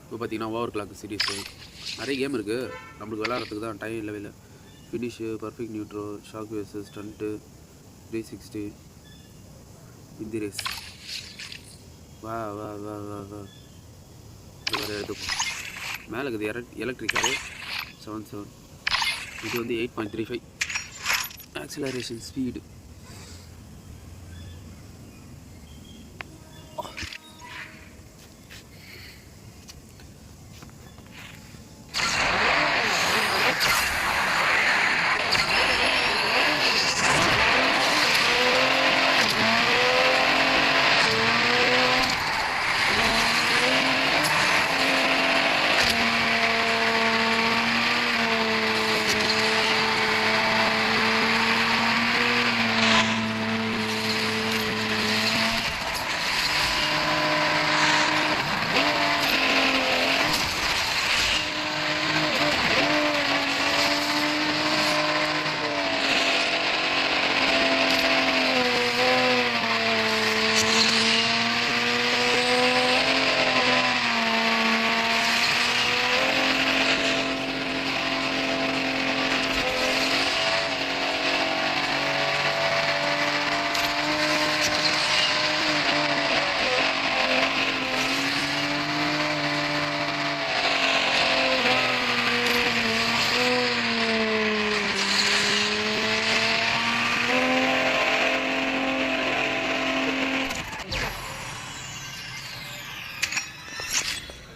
இப்போ பார்த்தீங்கன்னா over clock series நிறைய கேம் இருக்குது. நம்மளுக்கு விளாட்றதுக்கு தான் டைம் இல்லவே இல்லை. ஃபினிஷு, பர்ஃபெக்ட் நியூட்ரோ, ஷாக் வேஸு, ஸ்டண்ட்டு, 360, இந்தி ரேஸ். வா வா வா வா வா வேறு எடுத்துப்போம். மேலே இருக்குது எலக்ட்ரிக்காரு 77. இது வந்து 8.35 ஆக்சிலரேஷன் ஸ்பீடு.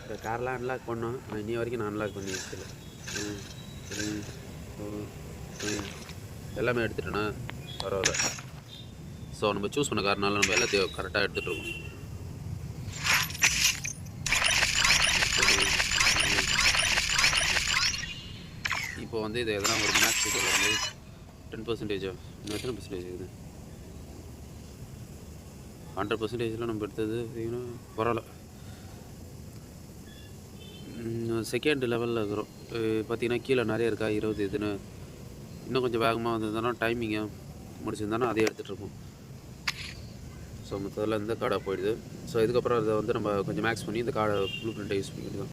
இந்த கார்லாம் அன்லாக் பண்ணோம். ஆனால் இன்னி வரைக்கும் நான் அன்லாக் பண்ணி வச்சில. எல்லாமே எடுத்துட்டேண்ணா, பரவாயில்ல. ஸோ நம்ம சூஸ் பண்ண காரனால நம்ம எல்லாத்தையும் கரெக்டாக எடுத்துகிட்ருக்கோம். இப்போ வந்து இது எதனா ஒரு மேக்ஸ் ஸ்பீக்கரில் வந்து 10% இன்னும் எத்தனை பர்சன்டேஜ் இருக்குது? 100% நம்ம எடுத்தது பரவாயில்ல. செகண்ட் லெவலில் இருக்கிறோம். பார்த்திங்கன்னா கீழே நிறைய இருக்கா 20 இதுன்னு. இன்னும் கொஞ்சம் வேகமாக வந்திருந்தோன்னா டைமிங்கை முடிச்சிருந்தோன்னா அதே எடுத்துகிட்ருப்போம். ஸோ மொத்தத்தில் இந்த கார்டாக போயிடுது. ஸோ இதுக்கப்புறம் அதை வந்து நம்ம கொஞ்சம் மேக்ஸ் பண்ணி இந்த கார்டை ப்ளூ பிரிண்ட்டை யூஸ் பண்ணிக்கலாம்.